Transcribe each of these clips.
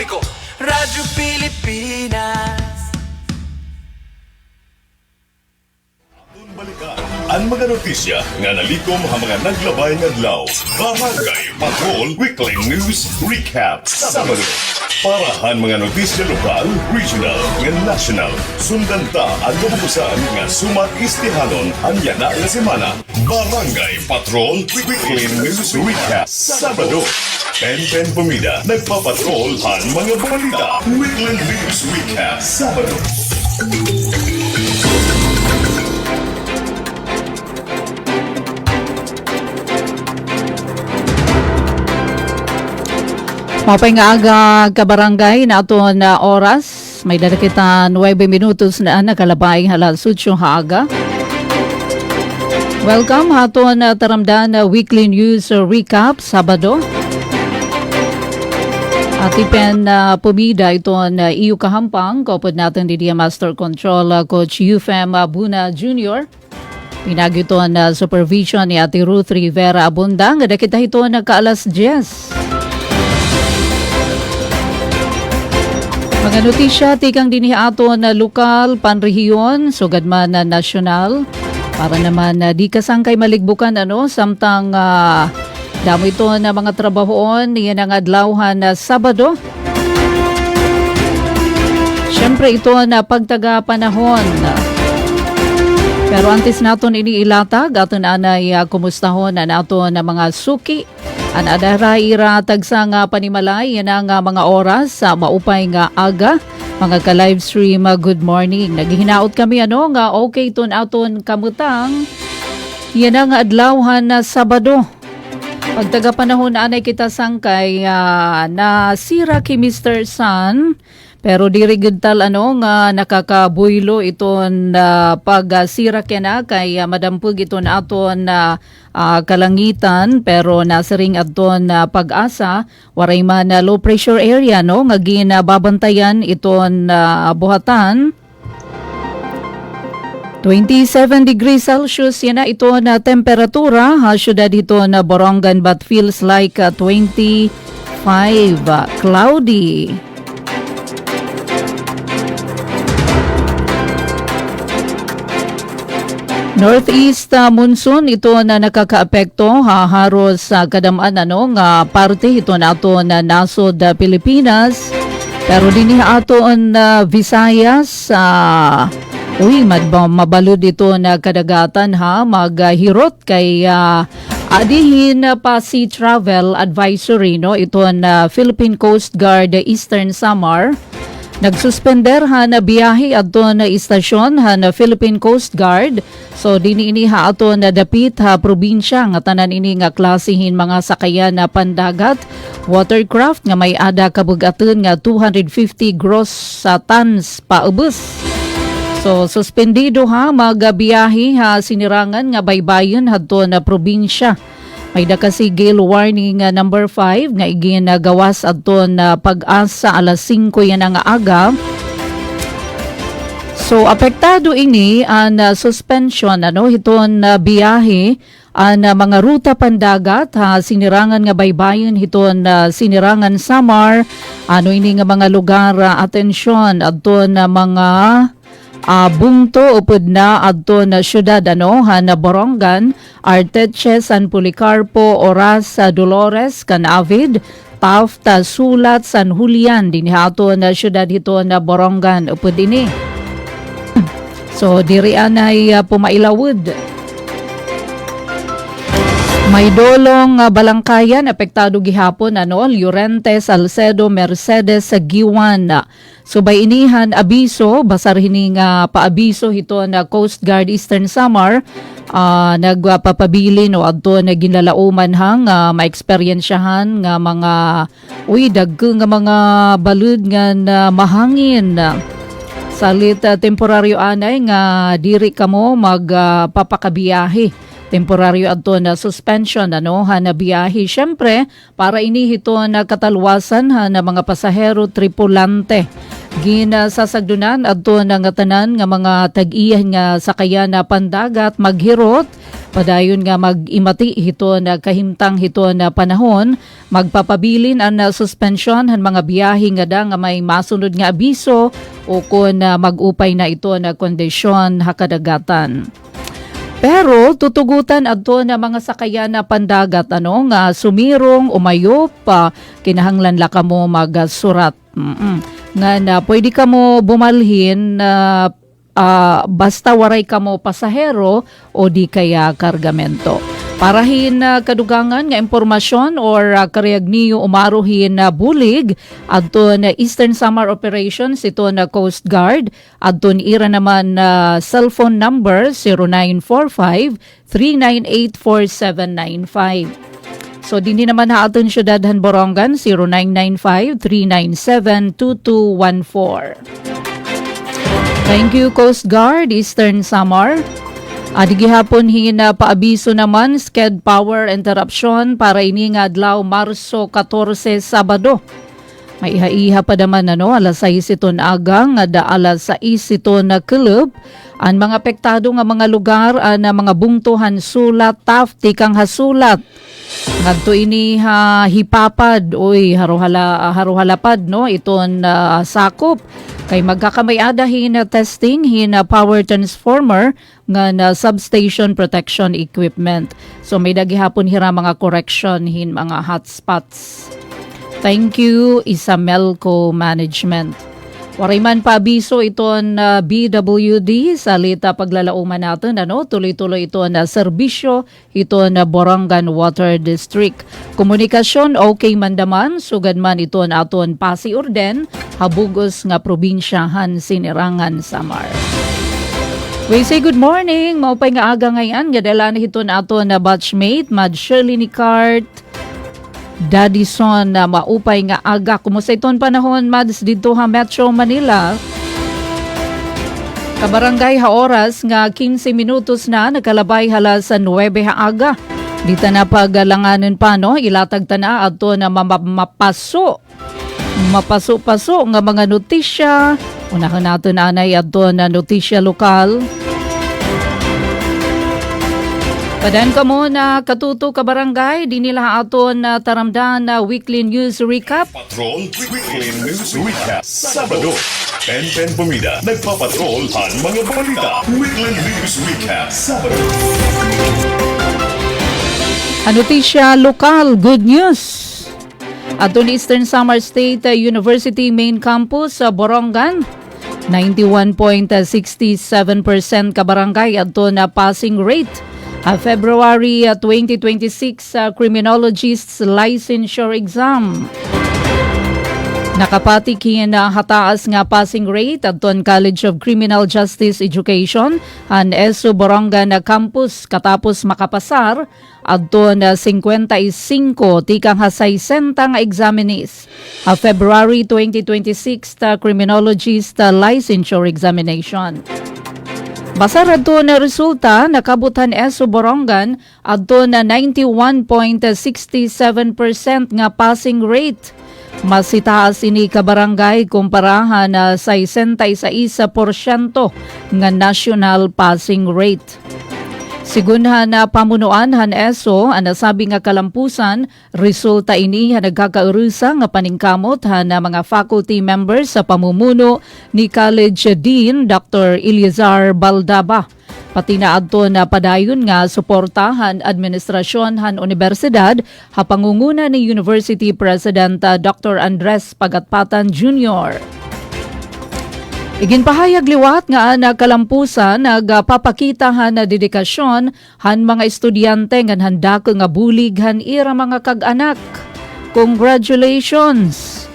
publiko, Radyo Pilipinas. Balikan ang mga notisya nga nalikom ang mga naglabay nga adlaw. Barangay Patrol Weekly News Recap Sabado. Parahan mga notisya lokal, regional, nga national. Sundan ta ang kabukusan nga sumat istihanon anya na nga semana. Barangay Patrol Weekly News Recap Sabado. Pen Pumida nagpapatrol ang mga balita. Weekly News Recap Sabado. Mapay nga aga kabarangay na ato na oras. May dala kita 9 minutos na nakalabay halas 8 haaga. Welcome ato na taramdan na weekly news recap Sabado. At ipen pumida ito na iyo kahampang kaupod natin di Master Control Coach Eufem Abuna Jr. Pinagito na supervision ni Ate Ruth Rivera Abundang. Ada kita ito na kaalas 10. Mga notisya, tikang dinihato na lokal, panrehiyon, sugad man na nasyonal. Para naman di kasangkay maligbukan, samtang damo ito na mga trabahoon, yan ang adlawhan na Sabado. Siyempre ito na pagtaga panahon. Pero antes naton iniilatag, aton anay kumustahon na nato na mga suki. Ang adaray iratagsa nga panimalay, yan ang mga oras sa maupay nga aga, mga ka-livestream, good morning. Naghihinaot kami nga okay ton aton kamutang, yan ang adlawhan na Sabado. Pagtaga panahon anay kita sangkay na sira ki Mr. Sun, pero diri gudtal nga nakakabuylo iton pagsira kena kay madampug iton aton kalangitan, pero nasiring adton pag-asa waray man low pressure area nga ginababantayan iton buhatan. 27 degrees Celsius yan na ito na temperatura ha syudad dito na Borongan, but feels like 25 cloudy. Northeast monsoon ito na nakakaapekto haros sa kadamaan nga parte ito na ato na nasod Pilipinas, pero dinhi aton Visayas mabalod ito na kadagatan maghirot kay adihin pa si travel advisory ito na Philippine Coast Guard Eastern Samar. Nagsuspender na biyahe adto na istasyon na Philippine Coast Guard. So dini ini ato na dapit probinsya nga tanan ini nga klasihin mga sakayan na pandagat, watercraft nga may ada kabugaton nga 250 gross tons paubos. So suspendido magabiyahe sinirangan nga baybayon hadto na probinsya. May kasi gale warning number 5 nga iginagawas adto na pag-asa alas 5 yan ang aga. So apektado ini ang suspension hiton biyahe ang mga ruta pandagat sinirangan nga baybayon hiton sinirangan Samar ini nga mga lugar atensyon adto na mga bungto upod na adto na syudad na Borongan, Arteche, San Policarpo, Oras, Dolores, Canavid, Taft, Sulat, San Julian dinhato na syudad hito na Borongan upod ini. So diri anay pumailawod. May dolong Balangkayan apektado gihapon Llorente, Salcedo, Mercedes, Giwan. Subay inihan abiso basar hining paabiso hito na Coast Guard Eastern Samar nagpapabili adto na ginlalauman ma-experiensyahan nga mga dagko nga mga balud nga mahangin. Salit temporaryo anay nga diri kamo magpapakabiyahe. Temporaryo adto na suspension na biyahe. Syempre, para inihito na katalwasan na mga pasahero tripulante. Ginasasagdunan adto na nga tanan nga mga tag-iyan nga sakayan na pandagat maghirot Padayon nga mag-imati hito na kahimtang hito na panahon, magpapabilin ang suspension han mga biyahe nga da nga may masunod nga abiso o kung mag-upay na ito na kondisyon hakadagatan. Pero tutugutan adto na mga sakayan na pandagat nga sumirong umayop kinahanglan la kamo magsurat. Nga na pwede kamo bumalhin basta waray kamo pasahero o di kaya kargamento. Parahin kadugangan nga impormasyon or karayag niyo umaruhin na bulig adto na Eastern Samar Operations ito na Coast Guard adto ira naman cellphone number 0945-398-4795. So dinhi naman ha aton syudad han Borongan 0995-397-2214. Thank you Coast Guard Eastern Samar. Gihapon hina paabiso naman sked power interruption para ini nga adlaw Marso 14 Sabado. May iha pa naman alas 6 ito na agang nga alas 6 ito na kulub. Ang mga apektado nga mga lugar na mga bungtuhan sulat tafti kang hasulat. Ngadto ini hipapad oy haruhalapad no iton sakop kay magkakamayada hina testing hina power transformer nga na substation protection equipment. So may dagihapon hira mga correction hin mga hotspots. Thank you Isamelco Management. Waray man paabiso iton BWD sa lita paglalauman natin tuloy-tuloy ito na serbisyo ito na Borongan Water District. Komunikasyon okay man daman sugad man ito na aton Pasi Orden habugos nga probinsyahan Sinirangan Samar. We say good morning maupay nga aga ngayon gadala na ito na aton na batchmate Mad Shirley Nicart Dadison na maupay nga aga. Kumusta iton panahon, Mads, dito ha Metro Manila? Kabarangay ha oras nga 15 minutos na nakalabay hala sa 9 ha aga. Dito na pagalanganin pa no, ilatag na ato na mapaso nga mga notisya. Unahan natin anay ato na notisya lokal. Padan ka mo na katuto ka barangay, di nila aton na taramdan na weekly news recap. Patrol Weekly News Recap Sabado. Pen Pumida nagpapatrol ang mga balita. Weekly News Recap Sabado. Notisya lokal, good news. Aton Eastern Samar State University Main Campus sa Borongan, 91.67% ka barangay ato na passing rate. February 2026 Criminologist's Licensure Exam. Nakapatikin na hataas nga passing rate aton College of Criminal Justice Education ang ESO Borongan na campus katapos makapasar aton 55 tikang hasay sentang examinees. February 2026 Criminologist Licensure Examination. Basa radto na resulta nakabutan ESO Borongan adto na 91.67% nga passing rate. Mas itaas ini ka barangay kumparahan na 61% nga national passing rate. Sigunhan na pamunuan han ESO ang nasabi nga kalampusan, resulta ini nagkakaurusa nga paningkamot han na mga faculty members sa pamumuno ni College Dean Dr. Eliazar Baldaba. Pati na adto na padayon nga suportahan administrasyon han universidad hapangunguna ni University President Dr. Andres Pagatpatan Jr. Iginpahayag liwat nga nagkalampusan nagpapakitahan na dedikasyon han mga estudyante nga handa nga bulig han ira mga kag-anak. Congratulations!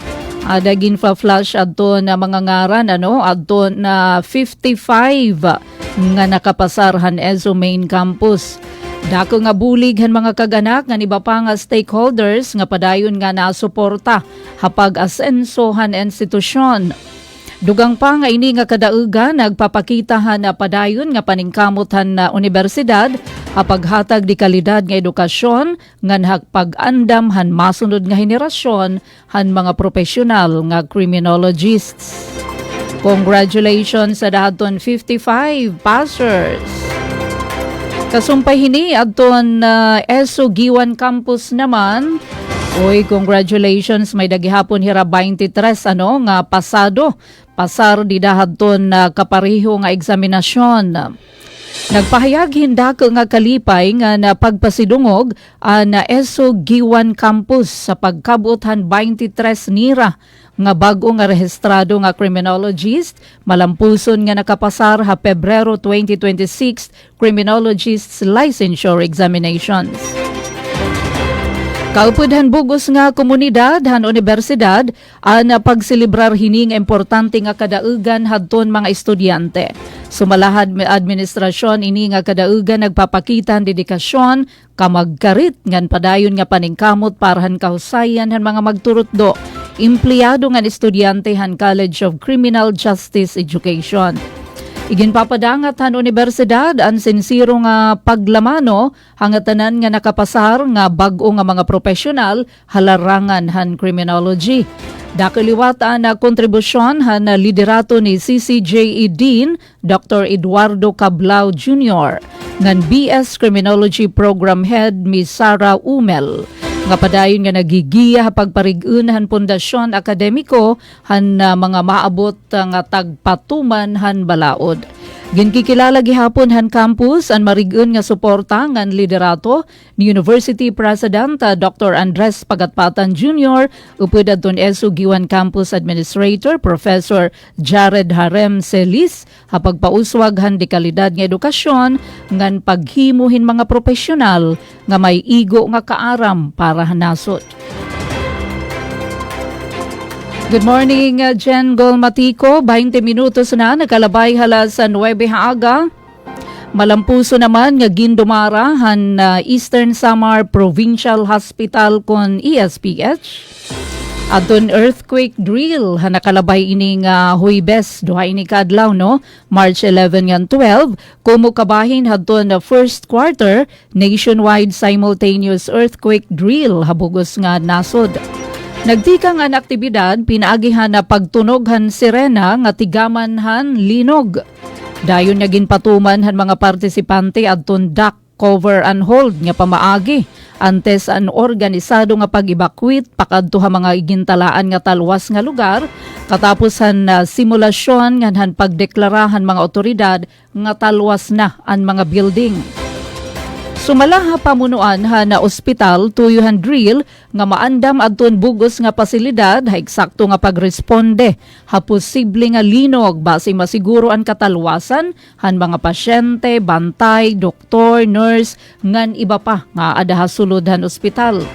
Adagin flash adto na mga ngaran adto na 55 nga nakapasar han ESO Main Campus. Dako nga bulig han mga kag-anak nga iba pa nga stakeholders nga padayon nga nasuporta hapag asenso han institusyon. Dugang pa nga ini nga kadauga nagpapakitahan na padayon nga paningkamutan na universidad apaghatag di kalidad nga edukasyon nga pag-andam han masunod nga henerasyon han mga profesional nga criminologists. Congratulations sa dahaton 55 passers. Kasumpay hini adton ESO Giwan Campus naman. Uy, congratulations, may dagihapon hira 23 nga pasar di dahadton kapariho nga eksaminasyon. Nagpahayag hindak nga kalipay nga na pagpasidungog na ESO Giwan Campus sa pagkabutan 23 nira nga bago nga rehistrado nga criminologist, malampuson nga nakapasar ha Pebrero 2026 criminologist's licensure examinations. Kaupudhan bugos nga komunidad han universidad na pagselebrar hining importante nga kadaugan hadton mga estudyante. Sumalahad administrasyon ini nga kadaugan nagpapakitan dedikasyon kamagkarit ngan padayon nga paningkamot parahan kahusayan han mga magturutdo. Empleyado nga estudyante han College of Criminal Justice Education. Iginpapadangat han universidad ang sinsiro nga paglamano hangatanan nga nakapasar nga bag-o nga mga profesional halarangan han criminology. Dakaliwata na kontribusyon han liderato ni CCJE Dean Dr. Eduardo Cablao Jr. ngan BS Criminology Program Head Ms. Sara Umel. Nga padayon nga nagigiya pagparig-un han pundasyon akademiko han mga maabot nga tagpatuman han balaod. Ginkikilala gihapon han campus ang marig-un nga suporta ngan liderato ni University President Dr. Andres Pagatpatan Jr. upod adton ESO Giwan Campus Administrator Professor Jared Harem Celis pagpauswag han dekalidad nga edukasyon ngan paghimuhin mga profesional nga may igo nga kaaram para hanasot. Good morning, Jen Golmatico. 20 minutos na nakalabay hala sa 9 haaga. Malampuso naman nga gindumara han Eastern Samar Provincial Hospital kon ESPH. Adton earthquake drill han nakalabay ini nga Huwebes duha ini kadlaw no March 11 ngan 12 kumukabahin hadton na first quarter nationwide simultaneous earthquake drill habugos nga nasod. Nagtikang ang aktibidad, pinaagihan na pagtunoghan sirena nga tigamanhan linog. Dayon nga ginpatuman han mga partisipante adton duck cover and hold nga pamaagi. Antes an organisado nga pag-evacuate pakadto ha mga igintalaan nga talwas nga lugar. Katapos han simulasyon nga han pagdeklarahan mga otoridad nga talwas na ang mga building. Sumalaha pamunuan na ospital tuyuhan drill nga maandam adton bugos nga pasilidad ha eksakto nga pagresponde ha posible nga linog base masiguro ang katalwasan han mga pasyente, bantay, doktor, nurse ngan iba pa nga adaha sulod han ospital.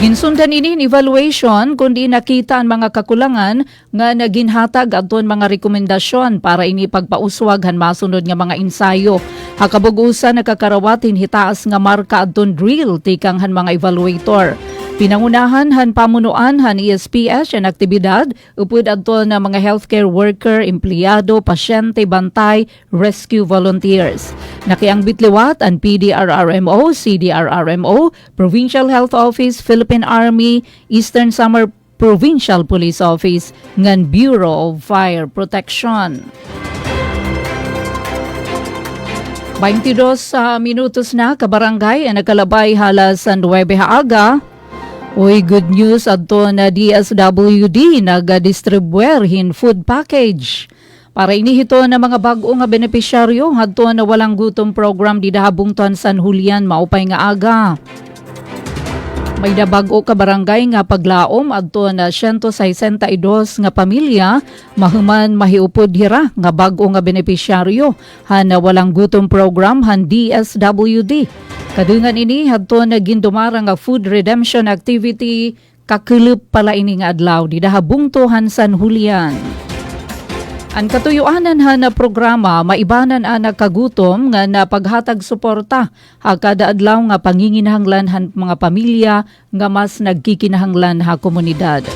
Ginsundan ini evaluation kundi nakita ang mga kakulangan nga naginhatag adton mga rekomendasyon para ini pagpauswag han masunod nga mga ensayo. Hakabugusan nakakarawatin hitaas nga marka adton drill tikang han mga evaluator. Pinangunahan han pamunuan han ESPH ang aktibidad upod adton na mga healthcare worker, empleyado, pasyente, bantay, rescue volunteers. Nakiangbit liwat ang PDRRMO, CDRRMO, Provincial Health Office, Philippine Army, Eastern Samar Provincial Police Office, ngan Bureau of Fire Protection. 22 minutos na kabarangay ang nakalabay halas sa 9 haaga. Uy, good news adto na DSWD nag-distribuer hin food package. Para inihito na mga bag-o nga benepisyaryo hadto na walang gutom program di dahabungton San Julian maupay nga aga. May nabag-o ka barangay nga paglaom adto na 162 nga pamilya mahuman mahiupod hira nga bag-o nga benepisyaryo han walang gutom program han DSWD. Kadungan ini hadto na gindumara nga food redemption activity kakulop pala ini nga adlaw di dahabungtohan San Julian. Ang katuyuanan na programa maibanan ang kagutom nga napaghatag suporta ha kada adlaw nga panginginahanglan han mga pamilya nga mas nagkikinahanglan ha komunidad.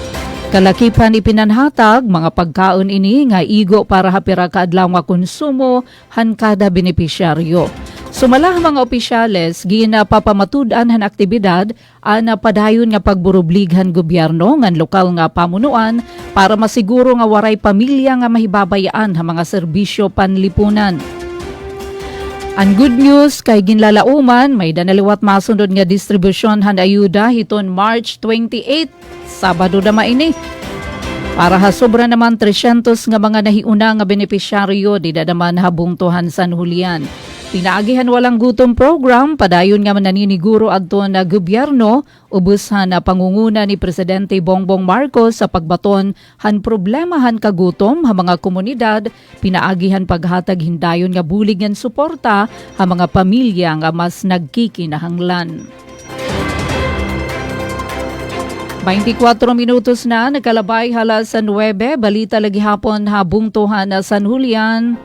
Kalakipan ipinanhatag mga pagkaon ini nga igo para hapira ka adlaw nga konsumo han kada benepisyaryo. Sumalah mga opisyales ginapapamatud-an han aktibidad ana padayon nga pagburublighan gobyerno ngan lokal nga pamunuan para masiguro nga waray pamilya nga mahibabayaan ha mga serbisyo panlipunan. Ang good news kay ginlalauman, may danaliwat masunod nga distribusyon han ayuda hiton March 28, Sabado na maini. Para hasobra naman 300 nga mga nahiuna nga benepisyaryo di dadaman habungtuhan San Julian. Pinaagihan walang gutom program, padayon nga naniniguro adto na gobyerno, ubushan na pangunguna ni Presidente Bongbong Marcos sa pagbaton han problemahan kagutom ha mga komunidad, pinaagihan paghatag hindayon nga bulig ngan suporta ha mga pamilya nga mas nagkikinahanglan. 24 minutos na, nagkalabay halas sa 9, balita lagi hapon habungtuhan na San Julian.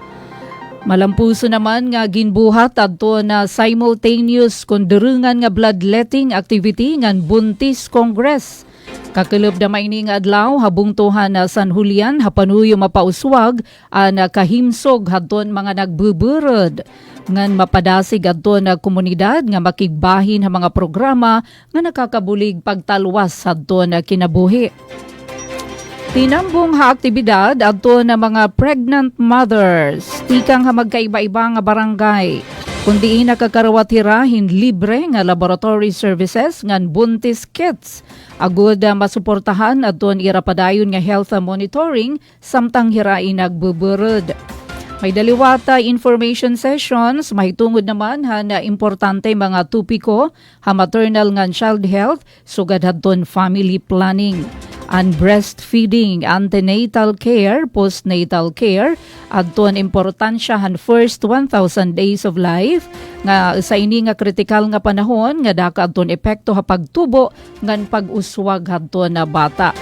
Malampuso naman nga ginbuhat adto na simultaneous kondurungan nga bloodletting activity ngan Buntis Congress. Kakilob na maini nga adlaw habungtuhan na San Julian hapanuyo mapauswag ang kahimsog hadton mga nagbuburod ngan mapadasig adto na komunidad nga makigbahin ang mga programa nga nakakabulig pagtalwas hadto na kinabuhi. Tinambong ha aktibidad adto na mga pregnant mothers. Tikang ha magkaiba-iba nga barangay. Kundi nakakarawatirahin libre nga laboratory services ngan buntis kits. Agud masuportahan adto irapadayon nga health monitoring samtang hirain nagbuburod. May daliwata information sessions, mahitungod naman na importante mga tupiko ha maternal ngan child health sugad hadton family planning. And breastfeeding, antenatal care, postnatal care, adto ang importansya han first 1,000 days of life nga sa ini nga kritikal nga panahon nga daka adton epekto ha pagtubo ngan pag-uswag hadto na bata.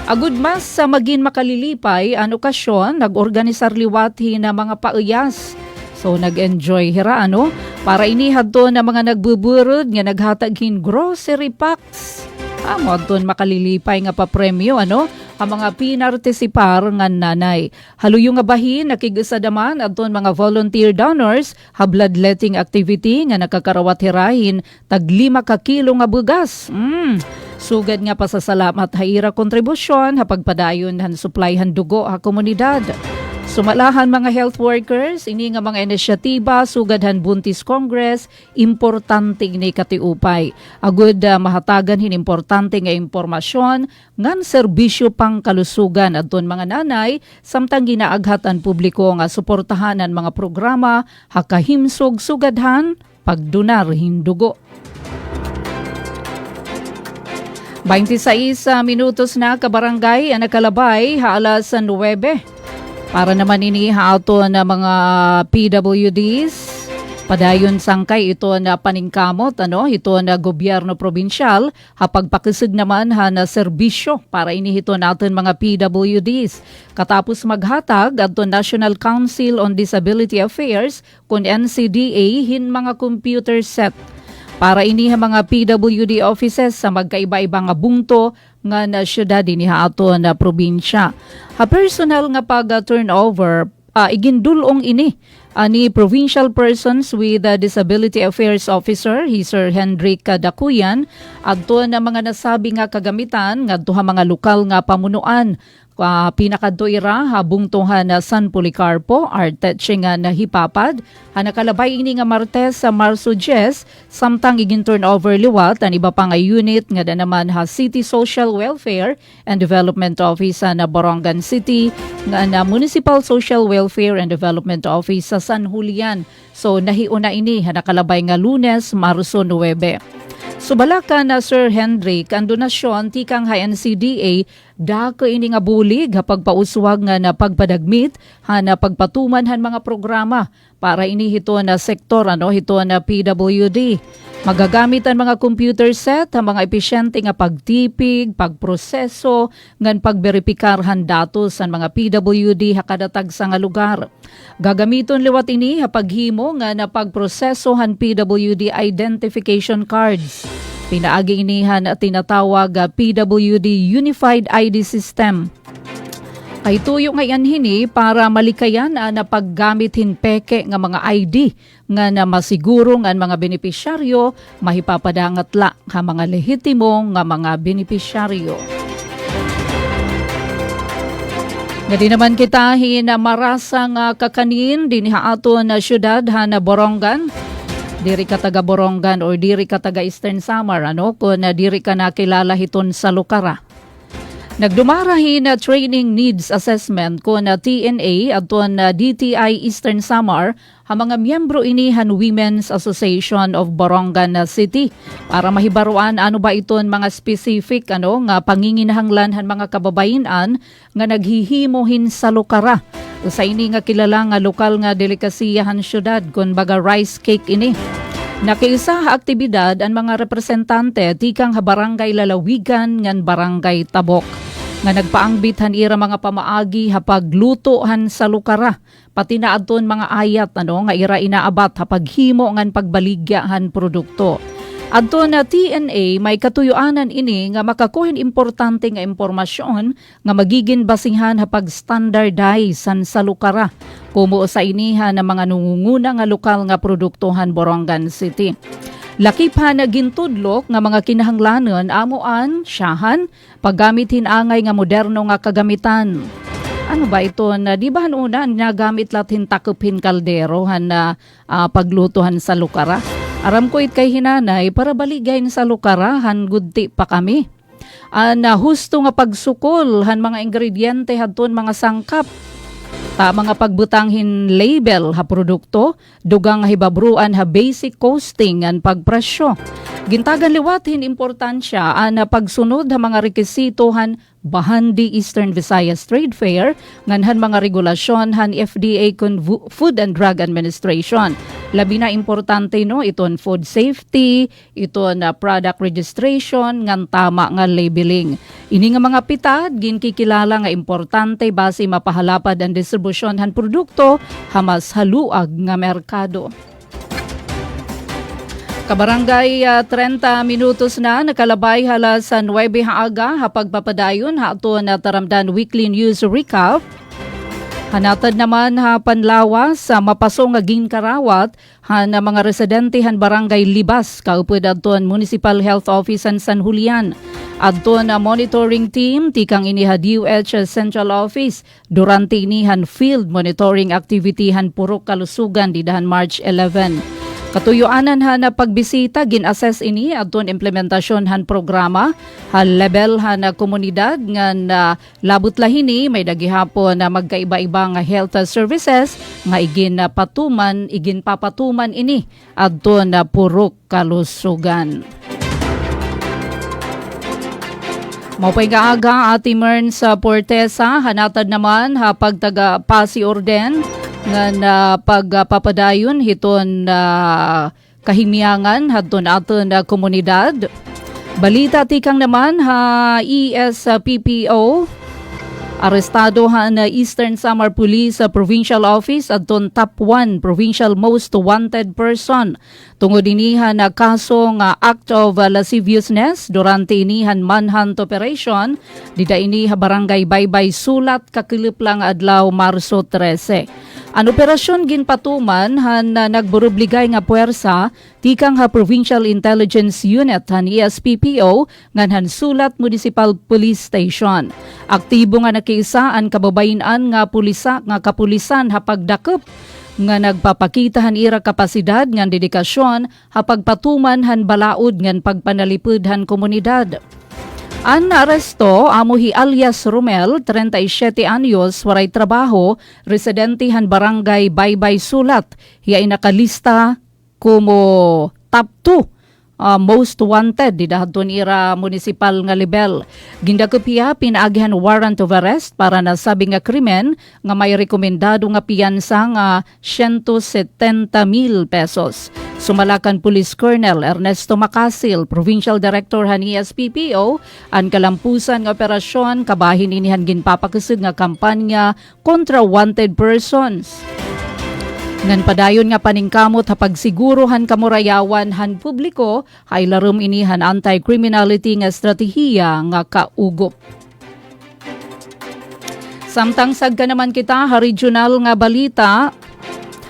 Agud mas sa magin makalilipay an okasyon nag-organisar liwati na mga pauyas. So nag-enjoy hira para ini hadto na mga nagbuburod nga naghataghin grocery packs. Amo doon makalilipay nga papremyo ang mga pinartisipar nga nanay. Haluyo nga bahin nakigusadaman adton mga volunteer donors ha bloodletting activity nga nakakarawat hirahin tag 5 ka kilo nga bugas. Sugad nga pasasalamat haira kontribusyon ha pagpadayon han supply han dugo ha komunidad. Sumalahan mga health workers, ini nga mga inisyatiba, sugadhan Buntis Congress, importante ni katiupay. Agud mahatagan hin importante nga impormasyon, ngan serbisyo pang kalusugan adton mga nanay, samtang ginaaghatan publiko nga suportahanan mga programa, hakahimsog sugadhan, pagdunar hindugo. 26 minutos na kabarangay ang nakalabay halas sa 9. Para naman ini haato na mga PWDs, padayon sangkay ito na paningkamot, ito na gobyerno probinsyal, hapagpakisig naman na serbisyo para inihito natin mga PWDs. Katapos maghatag at National Council on Disability Affairs kung NCDA hin mga computer set. Para iniha mga PWD offices sa magkaiba-ibang bungto nga na syudad iniha ato na probinsya. Ha personal nga pag-turnover, igindulong ini ni Provincial Persons with Disability Affairs Officer, Sir Hendrik Dakuyan, adto na mga nasabi nga kagamitan nga duha mga lokal nga pamunuan. Pinakadto ira habungtuhan na San Policarpo, Arteche nga nahipapad, nakalabay ini nga Martes sa Marso 10, samtang igin turnover liwat ang iba pang unit nga na naman City Social Welfare and Development Office na Borongan City, nga na Municipal Social Welfare and Development Office sa San Julian. So nahiuna ini nakalabay nga Lunes, Marso 9. Subalaka na Sir Hendrik, ang donasyon tikang NCDA dako ini nga bulig hapag pauswag nga na pagpadagmit na pagpatuman han mga programa para ini hito na sektor hito na PWD. Magagamit ang mga computer set ang mga epesyente nga pagtipig, pagproseso, ngan pagberipikar han datos ang mga PWD hakadatag sa nga lugar. Gagamiton liwat ini hapaghimo nga na pagproseso han PWD identification cards. Pinaagi inihan at tinatawag PWD Unified ID System. Kay tuyo ngayon hini para malikayan na paggamit hinpeke nga mga ID nga na masiguro nga mga benepisyaryo mahipapadangat la ha mga lehitimo nga mga benepisyaryo. Gadi naman kita hinamarasang kakanin din haaton na syudad na Borongan. Diri ka taga Borongan or diri ka taga Eastern Samar kung diri ka nakilala hiton sa Lucara. Nagdumarahin na training needs assessment ko na TNA at na DTI Eastern Samar ang mga miyembro inihan Women's Association of Borongan City para mahibaruan ano ba iton mga specific nga panginginahanglan han mga kababayan nga naghihimohin sa Lucara. Sa ini nga kilala nga lokal nga delikasiyahan syudad kun baga rice cake ini. Nakiisa ha aktibidad ang mga representante tikang ha barangay Lalawigan ngan barangay Tabok. Nga nagpaangbit han ira mga pamaagi ha paglutohan sa Lucara. Pati na adton mga ayat nga ira inaabat ha paghimo ngan pagbaligyahan produkto. Adto na TNA may katuyuanan ini nga makakuhin importante nga impormasyon nga magiging basinghan ha pag-standardize sa Lucara kumo sa iniha na mga nungunguna nga lokal nga produktohan Borongan City. Lakip ha na gintudlok nga mga kinahanglanon amuan, syahan, paggamit hinangay nga moderno nga kagamitan. Ano ba ito na di ba una nagamit latin takupin kaldero na paglutuhan sa Lucara? Aram ko it kay hinanay para baligayin sa Lucara han gudti pa kami. Na husto nga pagsukol han mga ingrediente hadton mga sangkap. Ta mga pagbutanghin label ha produkto, dugang hibabruan ha basic costing an pagpresyo. Gintagan liwatin importansya na pagsunod ha mga rekisito han Bahandi Eastern Visayas Trade Fair nganhan mga regulasyon han FDA kun Food and Drug Administration. Labi na importante iton food safety, iton product registration ngan tama nga labeling. Ini nga mga pitad ginkikilala nga importante base mapahalapad ang distribusyon han produkto hamas haluag nga merkado. Kabarangay 30 minutos na nakalabay hala sa 9 haaga hapagpapadayon hato na taramdan weekly news recap. Hanatad naman ha panlawas sa mapasong nga ginkarawat han mga residente han barangay Libas kaupod adton Municipal Health Office han San Julian. Adton na monitoring team tikang iniha DOH Central Office durante inihan field monitoring activity han Purok Kalusugan didahan March 11. Katuyuanan na pagbisita gin-assess ini adton implementasyon han programa han level han komunidad ngan labot lahini may dagihapon na magkaiba-iba nga health services nga igin papatuman ini adton na Purok Kalusugan. Mapay nga aga Ati Mern sa Portesa hanatad naman pagtaga Pasi Orden nga pagpapadayon hiton kahimiangan hadton aton komunidad. Balita tikang naman ESPPO arestado na Eastern Samar Police Provincial Office adton top 1 provincial most wanted person. Tungod inihan na kaso nga act of lasciviousness durante inihan manhunt operation dida ini barangay Baybay Sulat kakiliplang adlaw Marso 13. Ang operasyon ginpatuman han nagburubligay nga puwersa tikang Provincial Intelligence Unit han ESPPO ngan Sulat Municipal Police Station. Aktibo nga nakiisa ang kababayan nga kapulisan pagdakop nga nagpapakitahan ira kapasidad ngan dedikasyon pagpatuman han balaod ngan pagpanalipud han komunidad. Ang aresto amuhi alias Romel, 37 anyos, waray trabaho, residente han barangay Baybay Sulat. Hiya nakalista como top 2 most wanted didahadton ira municipal nga level. Gindakupiya pinaagihan warrant of arrest para nasabi nga krimen nga may rekomendado nga piyansa nga 170,000 pesos. Sumalakan Police Colonel Ernesto Macasil, Provincial Director han ESPPO, ang kalampusan nga operasyon kabahin inihan ginpapakusog nga kampanya kontra wanted persons. Ngan padayon nga paningkamot pagsigurohan kamurayawan han publiko ay larum inihan anti-criminality nga estratehiya nga kaugop. Samtang sagka naman kita regional nga balita.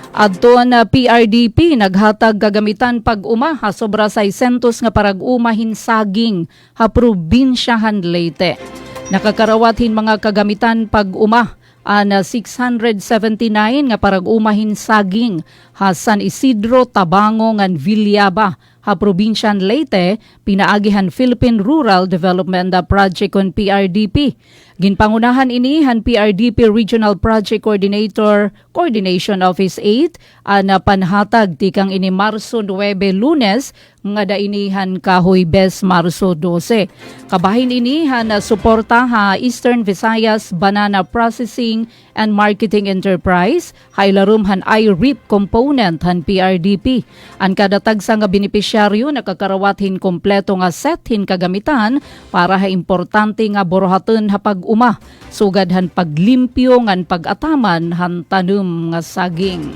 Adton PRDP naghatag gagamitan pag-uma sobra 600 nga parag-umahin saging probinsyahan Leyte. Nakakarawathin mga kagamitan pag-uma na 679 nga parag umahin saging ha San Isidro, Tabango ngan Villaba ha probinsyan Leyte pinaagihan Philippine Rural Development Project kon PRDP. Ginpangunahan ini han PRDP Regional Project Coordination Office 8 na panhatag tikang ini Marso 9 Lunes nga dainihan kahoy bes Marso 12. Kabahin ini han suporta ha Eastern Visayas Banana Processing and Marketing Enterprise hailarum han IRIP component han PRDP. Ang kadatag sa nga benepisyaryo nakakarawathin kompleto nga set hin kagamitan para ha importante nga borohaten ha pag-uma sugad han paglimpyo ngan pag-ataman han tanom nga saging.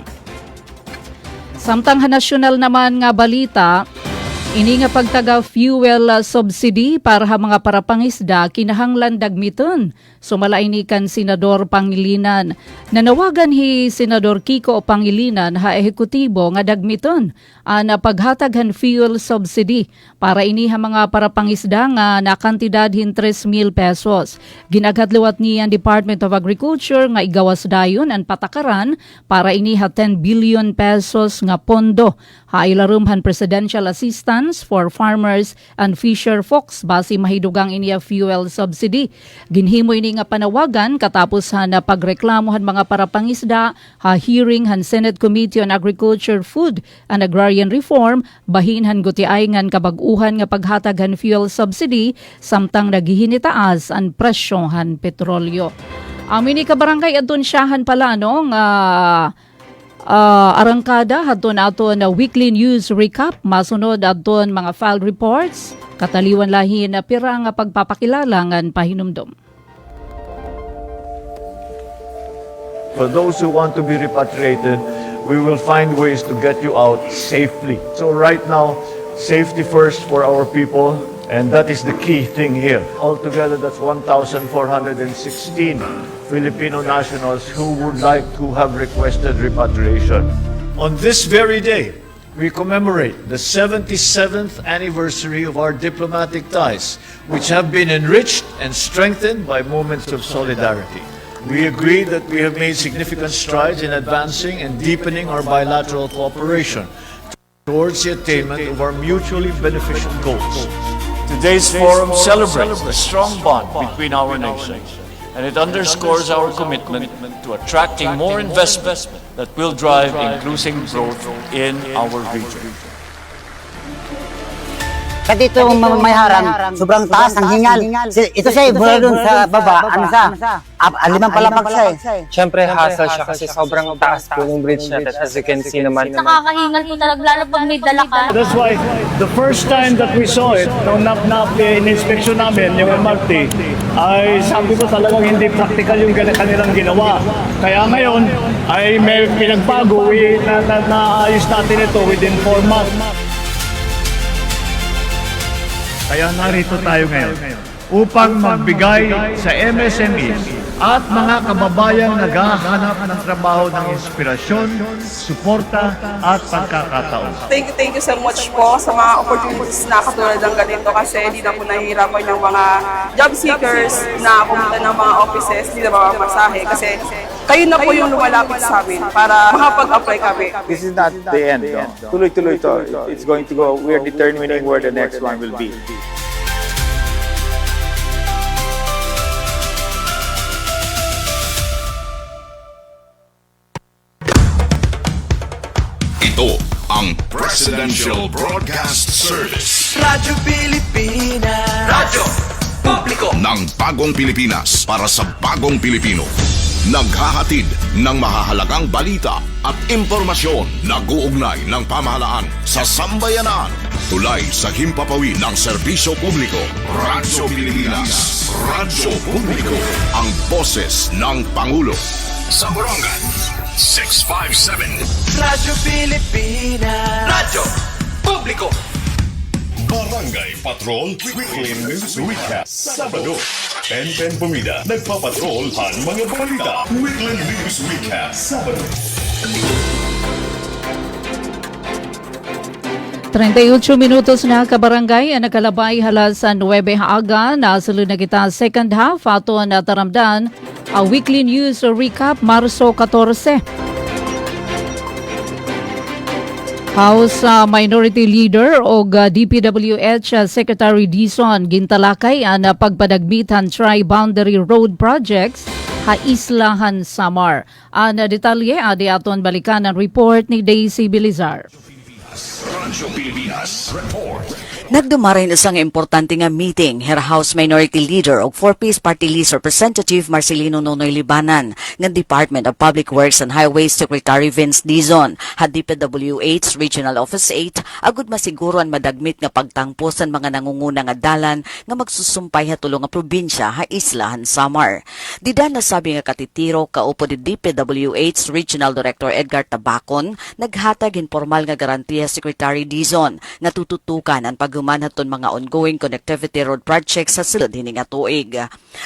Samtang ha nasyonal naman nga balita, ini nga pagtaga fuel subsidy para ha mga parapangisda kinahanglan dagmiton. Sumala ini kan Senador Pangilinan. Nanawagan hi Senador Kiko Pangilinan ha ehekutibo nga dagmiton na paghatag han fuel subsidy para ini ha mga parapangisda nga nakantidad hin 3,000 pesos. Ginaghatliwat ni ang Department of Agriculture nga igawas dayon ang patakaran para ini ha 10 billion pesos nga pondo ha ilarum han Presidential Assistance for Farmers and Fisher Folks base mahidugang ini fuel subsidy. Ginhimo ini nga panawagan katapos han pagreklamohan mga parapangisda ha hearing han Senate Committee on Agriculture, Food and Agrarian Reform bahin han gutiay ngan kabag-uhan nga paghatag han fuel subsidy samtang naghihinitaas ang presyo han petrolyo. Amini ka barangay adton siyahan pala arangkada hadton aton na weekly news recap masunod adton mga file reports kataliwan lahi na pira nga pagpapakilala ngan pahinumdom. For those who want to be repatriated, we will find ways to get you out safely. So right now, safety first for our people, and that is the key thing here. Altogether, that's 1,416 Filipino nationals who would like to have requested repatriation. On this very day, we commemorate the 77th anniversary of our diplomatic ties, which have been enriched and strengthened by moments of solidarity. We agree that we have made significant strides in advancing and deepening our bilateral cooperation towards the attainment of our mutually beneficial goals. Today's forum celebrates the strong bond between our nations, and it underscores our commitment to attracting more investment that will drive inclusive growth in our region. Kasi ito may harang, sobrang taas ang hingal. Ito siya, mula doon sa baba, ano siya? Alimang palapag siya eh. Siyempre, hassle siya kasi sobrang taas po yung bridge natin. As you can see naman. Nakakahingal po talaga, lalo pag may dala ka. That's why the first time that we saw it, nung in-inspection namin, yung MRT, ay sabi ko talagang hindi practical yung kanilang ginawa. Kaya ngayon, ay may pinagbago, naayos natin ito within 4 months. Kaya narito tayo ngayon upang magbigay sa MSMEs at mga kababayang naghahanap ng trabaho ng inspirasyon, suporta at pagkakataon. Thank you so much po sa mga opportunities na katulad ng ganito kasi hindi na po nahihirapan yung mga job seekers na pumunta ng mga offices, hindi na mamamasahe kasi kayo na po yung lumalapit sa amin para makapag-apply kami. This is not the end. No? Tuloy-tuloy to. It's going to go. We're determining where the next one will be. Ito ang Presidential Broadcast Service. Radyo Pilipinas. Radyo Publiko Ng bagong Pilipinas para sa bagong Pilipino. Naghahatid ng mahahalagang balita at impormasyon na guugnay ng pamahalaan sa sambayanan. Tulay sa himpapawid ng serbisyo publiko. Radyo Pilipinas. Radyo Publiko. Ang boses ng Pangulo. Sa Borongan, 657. Radyo Pilipinas. Radyo Publiko. Barangay Patrol Weekly News Recap. Sabado, Pen Pumida nagpapatrol ang mga balita. Weekly News Recap. Sabado. 38 minutos na kabarangay ang nakalabay hala sa 9 haaga. Nasulod na kita second half ato na taramdan Weekly News Recap, Marso 14. House Minority Leader o DPWH Secretary Dizon gintalakay ang pagpadagmitan Tri-Boundary Road Projects ha Islahan, Samar. Ang detalye adi aton balikan ang report ni Daisy Bilizar. Radyo Pilipinas Report. Nagdumaray na isang importante nga meeting her House Minority Leader o 4-piece Party List Representative Marcelino Nonoy Libanan ng Department of Public Works and Highways Secretary Vince Dizon had DPWH Regional Office 8 agud masiguro ang madagmit nga pagtangpos ang mga nangunguna nga dalan nga magsusumpay hatulong nga probinsya ha Islahan, Samar. Dida nasabi nga katitiro kaupo di DPWH Regional Director Edgar Tabacon naghatag informal nga garantiya Secretary Dizon nga tututukan ang paghumanhaton mga ongoing connectivity road projects sa sulod hini nga tuig.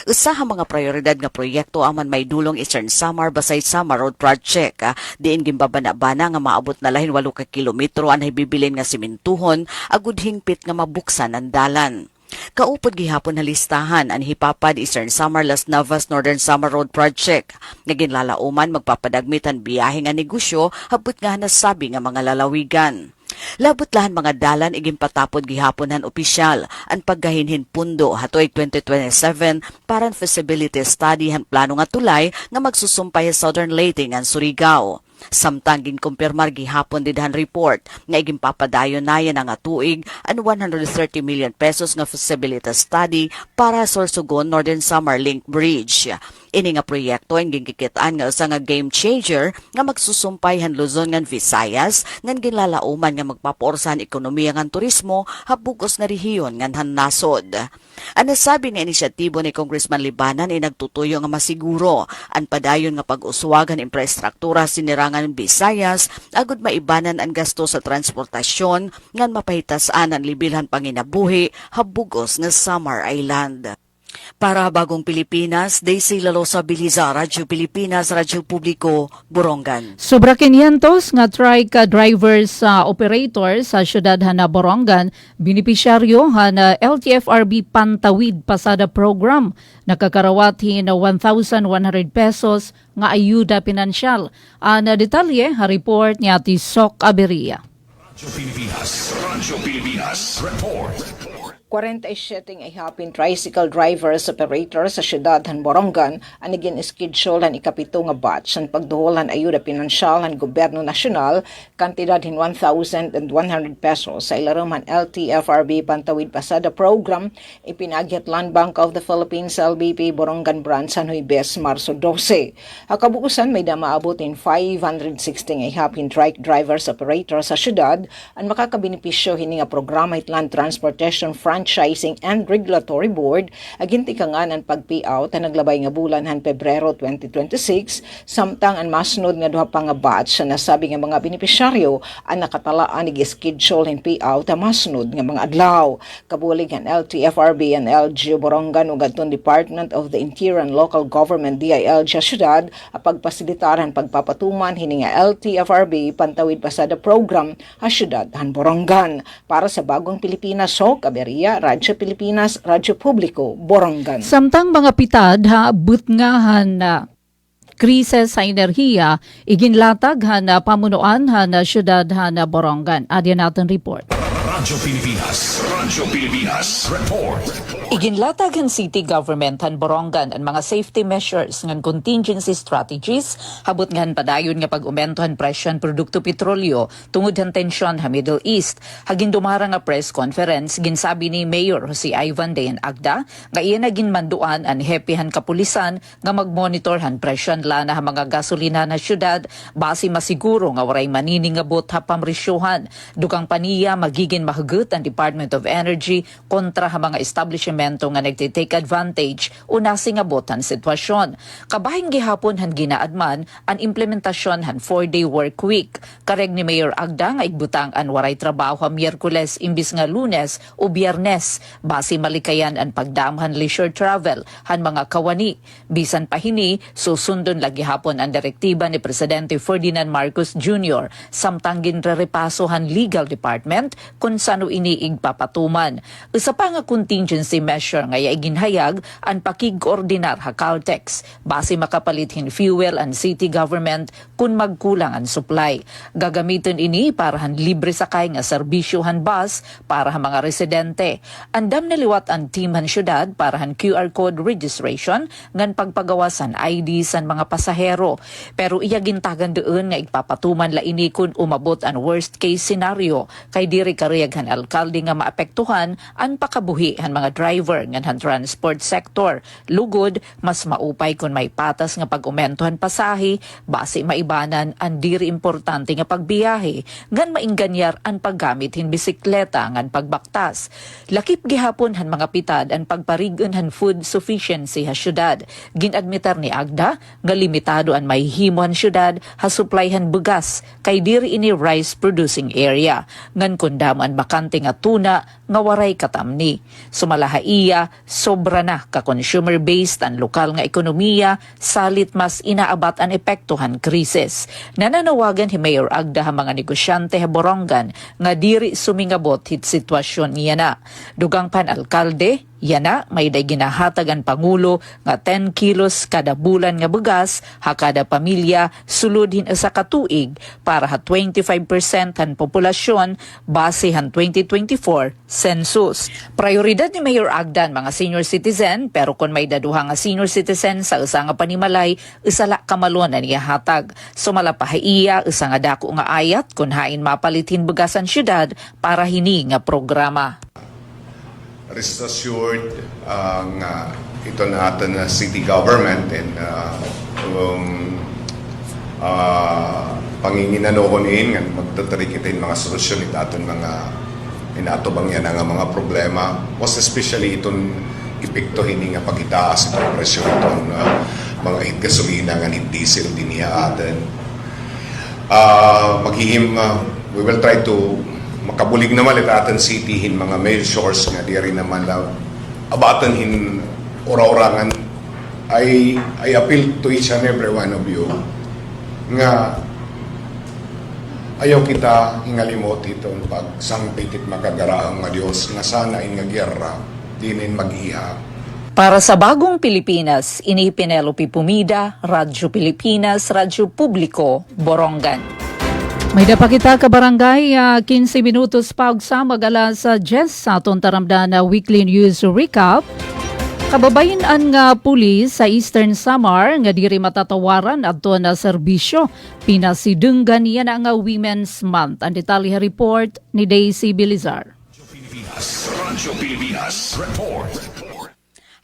Usa ha mga prioridad nga proyekto aman may dulong Eastern Samar Basay Samar Road Project. Diin gimbabana-bana nga maabot na lahin 8 ka kilometro ang bibilin nga simentuhon agud hingpit nga mabuksan ang dalan. Kaupod gihapon na listahan ang hipapad Eastern Samar Las Navas Northern Samar Road Project. Nga ginlalauman magpapadagmitan biyahe nga negosyo habot nga nasabi nga mga lalawigan. Labot lahan mga dalan igimpatapod gihaponan opisyal ang paggahinhin pundo hatoy 2027 para feasibility study han plano nga tulay nga magsusumpay sa Southern Leyte ngan Surigao. Samtang ginkumpirmar gihapon didhan report nga igimpapadayon na yan nga tuig ang 130 million pesos nga feasibility study para Sorsogon Northern Samar Link Bridge. Ini nga proyekto ang ginkikitaan nga usa nga game changer nga magsusumpay han Luzon ngan Visayas ngan ginlalauman nga magpaporsahan ekonomiya ngan turismo habugos nga rehiyon ngan han nasod. Ang nasabi nga inisyatibo ni Congressman Libanan ay nagtutuyo nga masiguro ang padayon nga pag-uswagan infrastruktura sinirangan Visayas agud maibanan ang gasto sa transportasyon ngan mapahitasan ang libilhan panginabuhi habugos nga Samar Island. Para Bagong Pilipinas, Daisy Lalosa Bilizar, Radyo Pilipinas, Radyo Publiko, Borongan. Sobra 500 nga trike drivers operators sa syudad na Borongan, benepisyaryo na LTFRB Pantawid Pasada Program, nakakarawati na 1,100 pesos nga ayuda pinansyal. Ang detalye, report ni Ati Sok Aberia. Radyo Pilipinas Report. 47 ay hapin tricycle drivers operators sa syudad han Borongan ang naging schedule han ikapito nga batch ang pagduholan ayuda pinansyal han gobyerno nasyonal kantidad hin 1,100 pesos sa ilarom han LTFRB Pantawid Pasada Program ipinagyat Land Bank of the Philippines LBP Borongan Branch sa Huwebes, Marso 12. Kabuusan may damaabot in 516 ay hapin trike drivers operators sa syudad ang makakabenepisyo hini nga programa it Land Transportation Franchising and Regulatory Board agintikangan ang pag-payout na naglabay nga bulan han Pebrero 2026 samtang ang masunod nga duha pa nga batch na nasabi nga mga benepisyaryo ang nakatalaan ig schedule and payout ang masunod nga mga adlaw. Kabulig ang LTFRB and LGU Borongan ug adtong Department of the Interior and Local Government DILG sa syudad ang pagpasilitaran pagpapatuman hini nga LTFRB Pantawid Pasada Program sa syudad han Borongan. Para sa Bagong Pilipinas, Sok Aberia, Radyo Pilipinas, Radyo Publiko, Borongan. Samtang mga pitad butngahan na krisis sa enerhiya, iginlatag na pamunuan na syudad na Borongan. Adyan natin report. Radyo Pilipinas Report. Iginlatag ang city government han Borongan ang mga safety measures ngan contingency strategies habot ngan padayon nga pag-umentohan presyon produkto petrolyo tungod han tensyon ha Middle East. Hagin dumara nga press conference ginsabi ni Mayor Jose Ivan Dayan Agda nga iyan na ginmanduan ang hepihan kapulisan nga magmonitor han presyon lana ha mga gasolina na syudad base masiguro nga waray maniningabot ha pamresyohan. Dukang paniya magiging mahugot ang Department of Energy kontra ha mga establishment nga nagtitake advantage o nasingabot ang sitwasyon. Kabahing gihapon han ginaadman ang implementasyon han 4-day work week. Kareg ni Mayor Agda nga igbutang an waray trabaho ha Miyerkules imbis nga Lunes o Biyernes base malikayan ang pagdamhan leisure travel han mga kawani. Bisan pa hini susundon lagi hapon ang direktiba ni Presidente Ferdinand Marcos Jr. samtang ginrerepaso han legal department kung sano iniig papatuman. Usa pa nga contingency measure nga iginhayag ang pakig-koordinar ha Caltex base makapalithin fuel ang city government kung magkulang ang supply. Gagamitin ini para han libre sakay nga serbisyohan bus para ha mga residente. Andam naliwat ang team han syudad para han QR code registration ngan pagpagawasan ID san mga pasahero. Pero iya gintagan doon nga igpapatuman la ini kun umabot ang worst case scenario kay diri kariyag han alkalde nga maapektuhan ang pakabuhi han mga driver ngan han transport sector. Lugod, mas maupay kung may patas nga pag-umentohan pasahe, base maibanan ang diri importante nga pagbiyahe, ngan maingganyar ang paggamit hin bisikleta ngan pagbaktas. Lakip gihapon han mga pitad ang pagparigon han food sufficiency ha syudad. Ginadmitar ni Agda nga limitado ang may himo han syudad ha supplyhan bugas kay diri ini rice producing area. Ngan kundaman bakante nga tuna nga waray katamni. Sumalaha iya, sobra na ka-consumer-based ang lokal nga ekonomiya, salit mas inaabat ang epektuhan krisis. Nananawagan hi Mayor Agda ha mga negosyante ha Borongan nga diri sumingabot hit sitwasyon niya na. Dugang pan alkalde, yana may day ginahatag ang Pangulo nga 10 kilos kada bulan nga bugas ha kada pamilya sulod hin sa katuig para ha 25% han populasyon base han 2024 census. Prioridad ni Mayor Agdan mga senior citizen pero kung may daduha nga senior citizen sa usa nga panimalay isala kamalon na niya hatag. Sumalapahiya usa nga dako nga ayat kun hain mapalitin bugasan syudad para hini nga programa. Rest assured nga ito na atin na city government and panginginanohonin nga magtatarikitin mga solusyon ito atin mga inatubang yan nga mga problema. Most especially itong epektohin nga pag-itaas itong presyo itong mga hit gasolina nga hit diesel din niya atin. We will try to makabulig naman ito atin city hin mga measures nga di rin naman abatan hin ora-orangan. I appeal to each and every one of you nga ayaw kita hingalimot itong pagsangpitit magagaraang nga Diyos nga sana in nga gyera dinin mag-iha. Para sa Bagong Pilipinas, ini Penelope Pumida, Radyo Pilipinas, Radyo Publiko, Borongan. May dapakita ka barangay 15 minutos pa og sa mag-alas sa 10 sa atong taramdan na weekly news recap. Kababayan nga pulis sa Eastern Samar nga diri matatawaran adto na serbisyo pinasidunggan niya na nga Women's Month. Ang detalye report ni Daisy Bilizar. Radyo Pilipinas Report.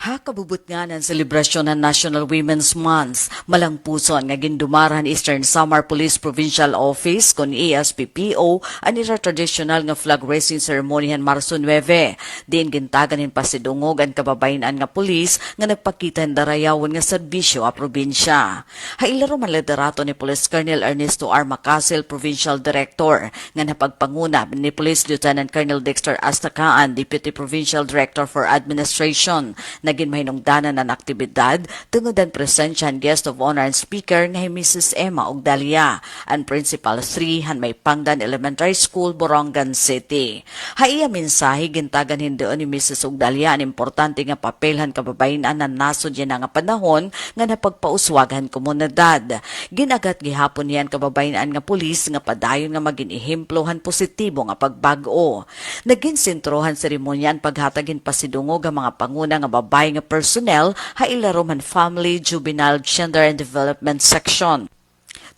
Ha kabubot nga ng selebrasyon ng National Women's Month, malang puson nga gindumaran Eastern Samar Police Provincial Office kon ESPPO ang ira traditional nga flag raising ceremony han Marso 9. Diin gintagan hin pasidungog ang kababayan nga pulis nga nagpakita ng darayawon nga serbisyo a probinsya. Hailaro man liderato ni Police Colonel Ernesto R. Macasil, Provincial Director, nga napagpanguna ni Police Lieutenant Colonel Dexter Astakaan, Deputy Provincial Director for Administration. Naging mahinungdanan ang aktibidad tungod ang presensya ang guest of honor and speaker nga Mrs. Emma Ogdalia, ang Principal 3 han may Pangdan Elementary School, Borongan City. Haiya mensahe gintagan hindoon ni Mrs. Ogdalia ang importante nga papel han kababayan na nasod yan nga panahon nga napagpauswagan komunidad. Ginagat gihapon yan kababayan nga pulis nga padayon nga maging ehemplo han positibo nga pagbago. Naging sentrohan seremonya ang paghatagin pasidungog ang mga panguna nga babae nga personnel hailarom han Family, Juvenile, Gender and Development Section.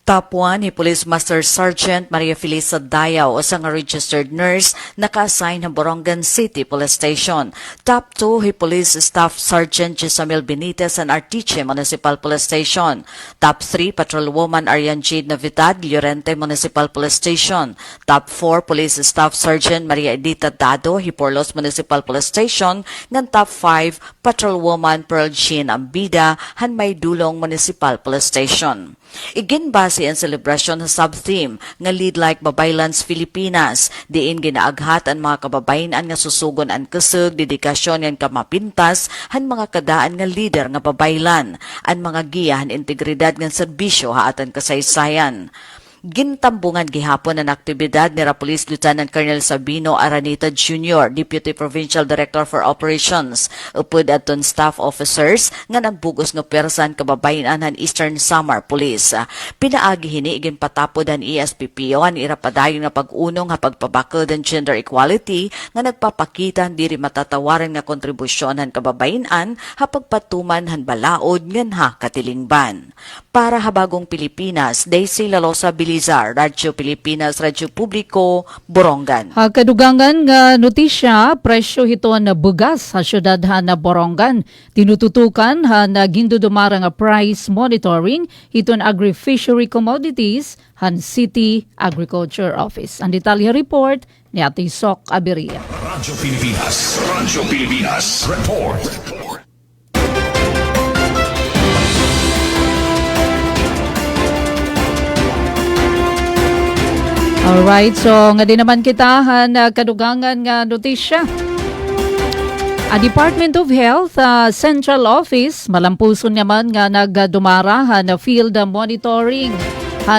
Top 1, ni Police Master Sergeant Maria Felisa Dayaw, isang registered nurse, naka-assign ng Borongan City Police Station. Top 2, ni Police Staff Sergeant Jessamil Benitez and Artiche Municipal Police Station. Top 3, Patrolwoman Arian Jade Navidad, Llorente Municipal Police Station. Top 4, Police Staff Sergeant Maria Edita Dado, Hiporlos Municipal Police Station. Ngan Top 5, Patrolwoman Pearl Jean Ambida, Hanmay Dulong Municipal Police Station. Iginbase ang selebrasyon sa sub-theme nga Lead Like Babaylan's Filipinas. Diin ginaaghat ang mga kababayan nga susugon ang kusog, dedikasyon ng kamapintas, han mga kadaan nga leader nga babaylan, ang mga giya han integridad ng serbisyo haatan kasaysayan. Gintambungan gihapon ang aktibidad ni Police Lieutenant Colonel Sabino Aranita Jr., Deputy Provincial Director for Operations, upod aton staff officers nga nagbugos ng persan kababayan han Eastern Samar Police. Pinaagi hini igin patapod ang ESPPO ang irapadayon nga pag-unong nga pagpabakod ang gender equality nga nagpapakita diri matatawaran nga kontribusyon han kababayan ha pagpatuman han balaod ngan ha katilingban. Para habagong Pilipinas, Daisy Lalosa Bilizar, Radyo Pilipinas, Radyo Publiko, Borongan. Kadugangan nga notisya, presyo hito na bugas sa syudad na Borongan. Tinututukan na gindudumara nga price monitoring hiton agri-fishery commodities han City Agriculture Office. Ang detalye report ni Ate Sok Abiria. Radyo Pilipinas, report. Alright, so nga din naman kita kadugangan nga notisya. A Department of Health Central Office malampuson naman nga nagdumara na field monitoring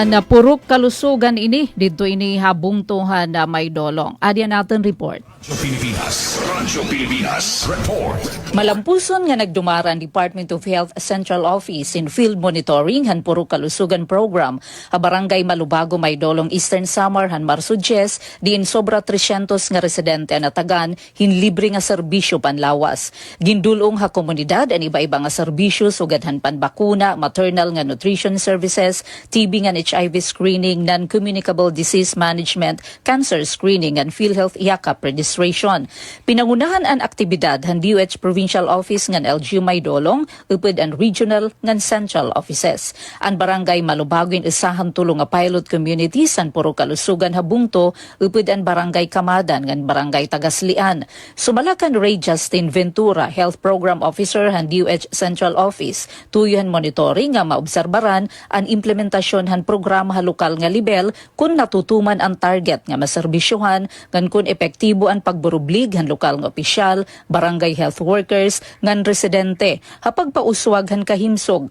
na purok kalusugan ini dito ini habungtuhan na may dolong. Adyan natin report. Radyo Pilipinas, report. Malampuson nga nagdumara ang Department of Health Central Office in Field Monitoring han Purok Kalusugan Program ha Barangay Malubago may dolong Eastern Samar han Marso 10 diin sobra 300 nga residente na tagan hinlibre nga serbisyo panlawas. Gindulong ha komunidad ang iba-iba nga serbisyo sugad han panbakuna, maternal nga nutrition services, TB nga HIV screening, non-communicable disease management, cancer screening and PhilHealth yakap registration. Pinangunahan ang aktibidad han DOH Provincial Office ngan LGU Maydolong upod ang regional ngan central offices. Ang barangay Malubago in isahan tulong nga pilot communities ang puro kalusugan habungto upod ang barangay Kamadan ngan barangay Tagaslian. Sumalakan Ray Justin Ventura, Health Program Officer han DOH Central Office, tuyohan monitoring nga maobserbaran ang implementasyon han programa ha lokal nga level kung natutuman ang target nga maserbisyohan ngan kung epektibo ang pagburublig han lokal nga opisyal, barangay health workers, ngan residente, hapag pauswag han kahimsog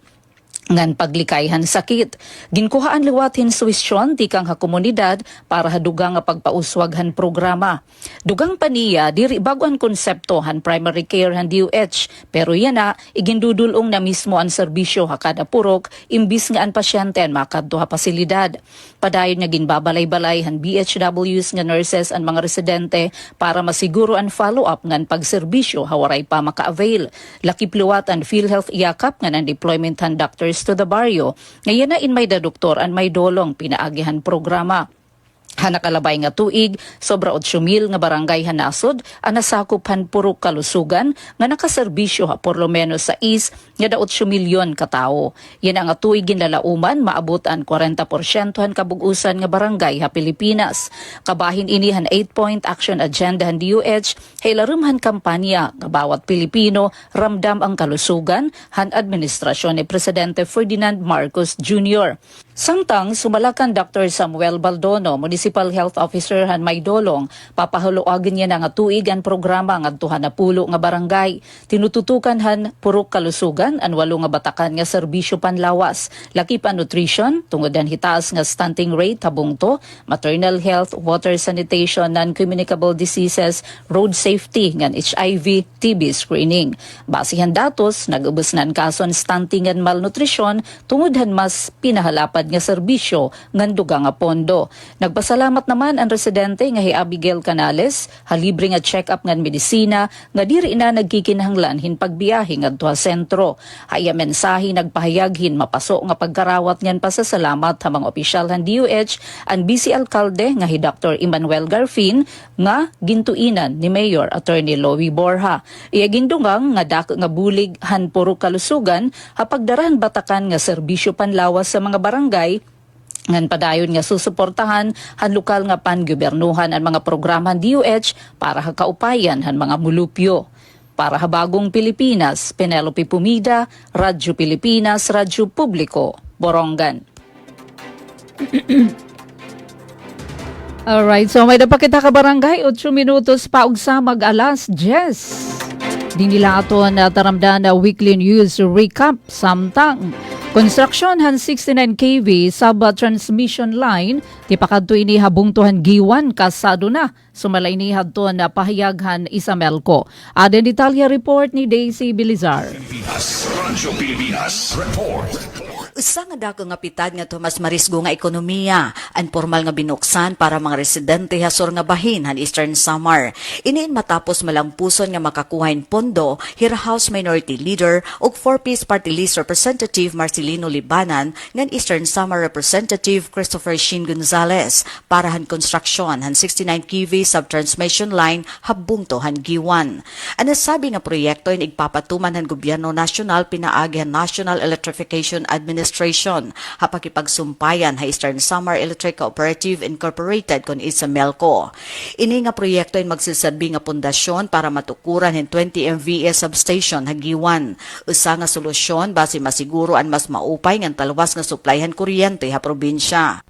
ngan paglikayhan sakit. Ginkuhaan liwatin suwisyon tikang ha komunidad para hadugang nga pagpauswaghan programa. Dugang paniya diri baguan konsepto han primary care han DOH pero yan na igindudulong na mismo ang serbisyo ha kada purok imbis nga ang pasyente ang makadto ha pasilidad. Padayon nga ginbabalay-balay han BHWs nga nurses ang mga residente para masiguro ang follow-up ngan pagserbisyo hawaray pa maka-avail. Lakip liwat ang PhilHealth yakap nga ng deployment han doctors to the barrio. Ngayon na in may doktor ang may dolong pinaagihan programa. Hanakalabay nga tuig, sobra 8,000 nga barangay hanasod, ang nasakupan purok kalusugan nga nakaserbisyo ha por lo menos sa nga da 8 milyon katao. Yan ang tuig ginlalauman, maabot ang 40% han kabugusan nga barangay ha Pilipinas. Kabahin ini han 8-point action agenda han DOH, haylarumhan kampanya nga bawat Pilipino ramdam ang kalusugan han administrasyon ni Presidente Ferdinand Marcos Jr. Samtang sumalakan Dr. Samuel Baldono, Municipal Health Officer han Maydolong, papahuluagin niya na nga tuig ang programa nga tuhan na pulo nga barangay. Tinututukan han purok kalusugan an 8 nga batakan nga serbisyo panlawas. Laki pa nutrition, tungod ang hitaas nga stunting rate habungto, maternal health, water sanitation, non-communicable diseases, road safety ngan HIV, TB screening. Basihan datos, nag-ubos na ang kason stunting and malnutrition tungod han mas pinahalapad nga serbisyo ngan dugang nga pondo. Nagpasalamat naman ang residente nga hi Abigail Canales, halibre nga check-up ngan medisina nga diri na nagkikinahanglan hin pagbiyahe ngadto sa sentro. Haya mensahe nagpahayaghin mapaso nga pagkarawat ngan pasasalamat ha mga opisyal han DOH ang BC Alcalde nga hi Dr. Emmanuel Garfin nga gintuinan ni Mayor Attorney Loie Borja. Iya gindungang nga dako nga bulig han puro kalusugan hapagdaran batakan nga serbisyo panlawas sa mga barangay ngan padayon nga susuportahan han lokal nga pangobernuhan ang mga programa DOH para kaupayan han mga mulupyo. Para habagong Pilipinas, Penelope Pumida, Radyo Pilipinas, Radyo Publiko, Borongan. Alright, so may napakita ka barangay, 8 minutos pa ugsa mag-alas 10. Di nila ato na taramdan na weekly news recap samtang Construction han 69 kV sub transmission line ti pakadto ini habungtuhan giwan kasado na sumalay ni hadto na pahayaghan Isamelco. Aden detalya report ni Daisy Bilizar. Radyo Pilipinas Report. Usa nga dako nga pitad nga mas marisgo nga ekonomiya, ang formal nga binuksan para mga residente hasor nga bahin han Eastern Samar. Iniin matapos malangpuson nga makakuhain pondo, Hira House Minority Leader ug 4-piece Party List Representative Marcelino Libanan ngan Eastern Samar Representative Christopher Shin Gonzales para han construction han 69 kV subtransmission line habungto han giwan. Ang nasabi nga proyekto in igpapatuman han gobyerno nasyonal pinaagi han National Electrification Administration hapakipagsumpayan ha Eastern Samar Electric Cooperative Incorporated kon Isamelco. Ini nga proyekto ay magsiserbi nga pundasyon para matukuran hin 20 MVA substation hagiwan. Usa nga solusyon base masiguro ang mas maupay ng talwas nga supplyan kuryente ha probinsya.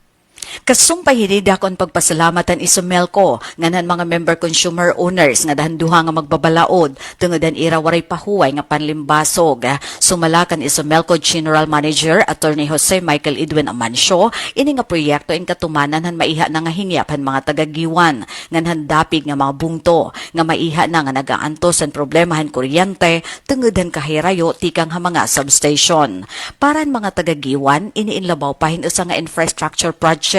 Kasumpay hinida kon pagpasalamatan Isamelco nganan mga member consumer owners nga dahanduha nga magbabalaod tungod an ira waray pahuway nga panlimbasog. Sumalakan Isamelco General Manager Attorney Jose Michael Edwin Amancio ini nga proyekto in katumanan han maiha na nga hingyap han mga tagagiwan ngan dapig nga mga bungto nga maiha na nga nagaantos ang problema han kuryente tungod han kahirayo tikang ha mga substation. Para mga tagagiwan ini inlabaw pahin usa nga infrastructure project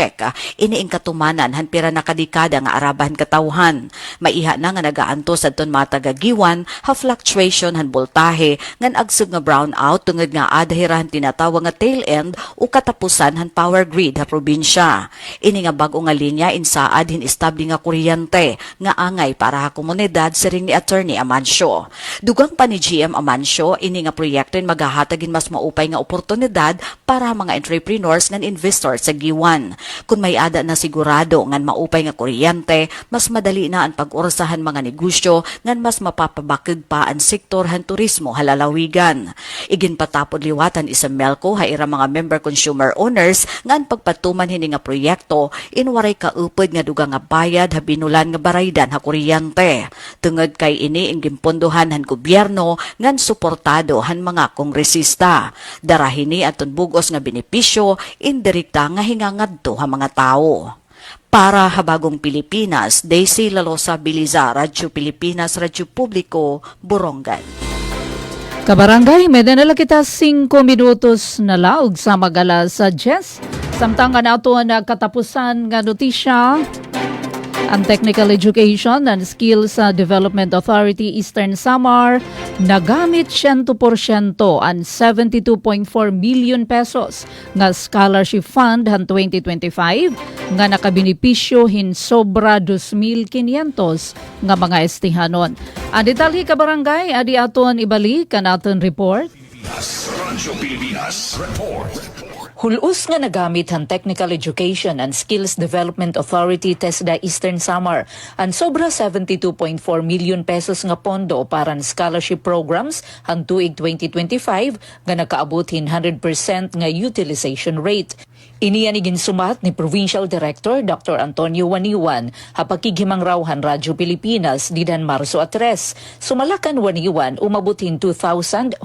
iniing katumanan han pira na kadikada nga arabahan katawhan. Maiha na nga nagaantos adton mga tagagiwan ha fluctuation han boltahe ngan agsug nga brownout tungod nga adahirahan tinatawag nga tail end o katapusan han power grid ha probinsya. Ini nga bag-o nga linya insaad hin establi nga kuryente nga angay para ha komunidad siring ni Attorney Amancio. Dugang pa ni GM Amancio ini nga proyekto magahatagin mas maupay nga oportunidad para mga entrepreneurs ngan investors sa giwan. Kung may ada na sigurado ngan maupay nga kuryente, mas madali na ang pag-orsahan mga negosyo ngan mas mapapabakid pa ang sektor han turismo halalawigan. Igin patapod liwatan Isamelco ha ira mga member consumer owners ngan pagpatuman hini nga proyekto inwaray kaupod nga dugang nga bayad ha binulan nga baraydan ha kuryente. Tungod kay ini ing gimpondohan han gobyerno ngan suportado han mga kongresista. Darahini aton bugos nga benepisyo indirekta nga hingangadto ha mga tao. Para Habagong Pilipinas, Daisy Lalosa Bilizar, Radyo Pilipinas, Radyo Publiko, Borongan. Kabarangay, may dinala kita 5 minutos na laog sa magala sa Jess. Samtang na ito na katapusan nga notisya, ang Technical Education and Skills Development Authority Eastern Samar nagamit 100% ang 72.4 million pesos nga scholarship fund han 2025 nga nakabinipisyo hin sobra 2,500 nga mga estihanon. Ang detalye kabarangay, adi aton ibalik kan aton report. Radyo Pilipinas Report. Hulus nga nagamit ang Technical Education and Skills Development Authority TESDA Eastern Samar ang sobra 72.4 million pesos nga pondo para ang scholarship programs ang tuig 2025 nga nakaabutin 100% nga utilization rate. Iniyan iginsumat ni Provincial Director Dr. Antonio Waniwan hapakighimang rawhan Radyo Pilipinas didan Marso 3. Sumalakan Waniwan umabutin 2,599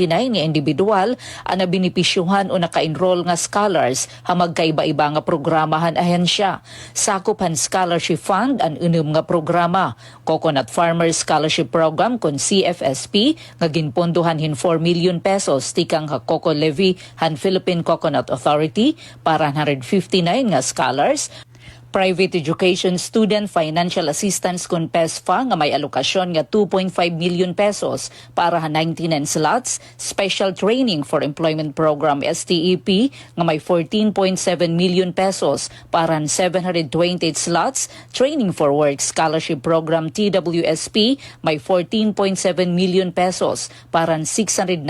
nga individual ang nabinipisyuhan o naka-enroll nga scholars ha magkaiba-iba nga programahan ahensya. Sakupan Scholarship Fund ang unum nga programa. Coconut Farmer Scholarship Program kon CFSP nga ginpondohan hin 4 million pesos tikang ha Coco Levy han Philippine Coconut Authority para 159 nga scholars. Private Education Student Financial Assistance kon PESFA nga may alokasyon nga 2.5 million pesos para 99 slots, Special Training for Employment Program STEP nga may 14.7 million pesos para 728 slots, Training for Work Scholarship Program TWSP may 14.7 million pesos para 693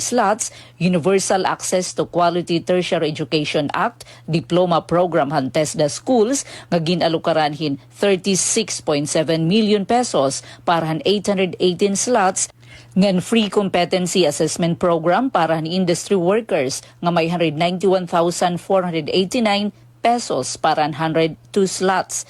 slots, Universal Access to Quality Tertiary Education Act Diploma Program han TESDA Schools nga ginalukaranhin 36.7 million pesos para 818 slots ngan Free Competency Assessment Program para industry workers nga may 191,489 pesos para 102 slots.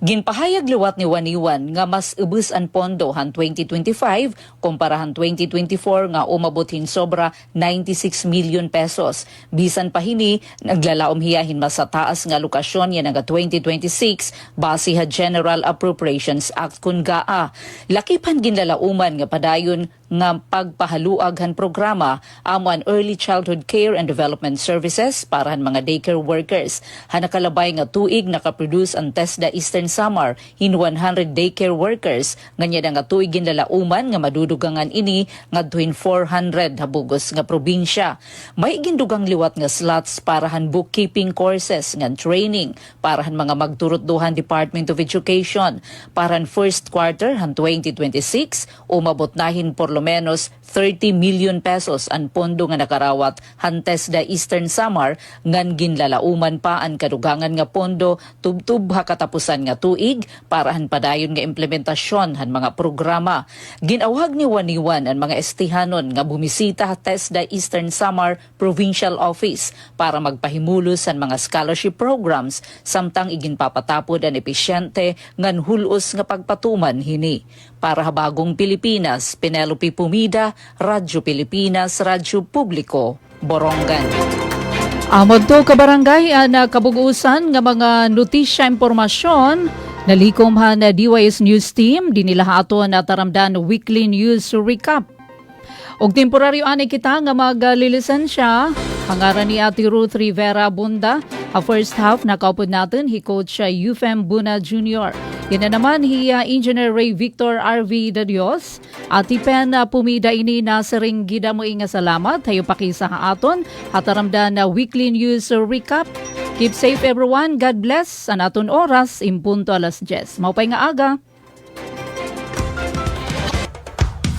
Ginpahayag liwat ni Waniwan nga mas ubos ang pondo han 2025 kumpara han 2024 nga umabotin sobra 96 million pesos. Bisan pa hini, naglalaom hiyahin mas sa taas nga lokasyon yan nga 2026 base ha General Appropriations Act kun GAA. Lakipan ginlalauman nga padayon nga pagpahaluag han programa amuan Early Childhood Care and Development Services para han mga daycare workers. Hanakalabay nga tuig nakaproduce ang TESDA Eastern Samar hin 100 daycare workers nganya nga tuig ginlalauman nga madudugangan ini ngadtuin 400 habugos nga probinsya. May gindugang liwat nga slots para han bookkeeping courses nga training para han mga magturot-duhan Department of Education para han first quarter han 2026 umabot nahin por lo menos 30 million pesos ang pondo nga nakarawat han TESDA Eastern Samar ngan ginlalauman pa ang kadugangan nga pondo tubtub ha katapusan nga tuig para han padayon nga implementasyon han mga programa. Ginawhag ni Waniwan ang mga estihanon nga bumisita ha TESDA Eastern Samar Provincial Office para magpahimulos ang mga scholarship programs samtang iginpapatapod ang episyente ngan hulos nga pagpatuman hini. Para habagong Pilipinas, Penelope Pumida, Radyo Pilipinas, Radyo Publiko, Borongan. Amod to kabarangay na kabugusan nga mga notisya impormasyon nalikom ha na DYS News Team dinilaha ato na taramdan weekly news recap. Og temporaryo ani kita nga maglilisensya pangaran ni Ate Ruth Rivera Bunda. A first half nakaupod natin hi Coach Eufem Buna Jr. Yan na naman hi Engineer Ray Victor RV de Dios. Ati Pen Pumida ini na sering gida mo inga salamat. Hayo pakisa ha aton. Hataramdan na weekly news recap. Keep safe everyone. God bless. An aton oras. Impunto alas 10. Maupay nga aga.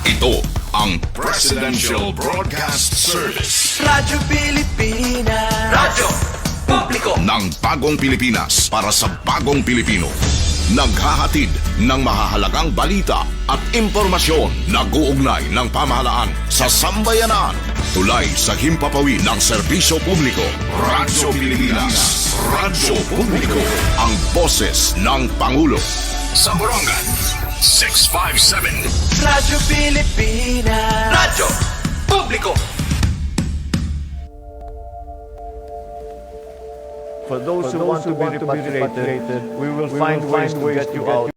Ito ang Presidential Broadcast Service. Radyo Pilipinas. Radyo Publiko ng bagong Pilipinas para sa bagong Pilipino. Naghahatid ng mahahalagang balita at impormasyon na guugnay ng pamahalaan sa sambayanan. Tulay sa himpapawid ng serbisyo publiko. Radyo Pilipinas. Radyo Publiko. Ang boses ng Pangulo. Sa Borongan, 657. Radyo Pilipinas. Radyo Publiko. For those who want to be repatriated, we will find ways to get you out.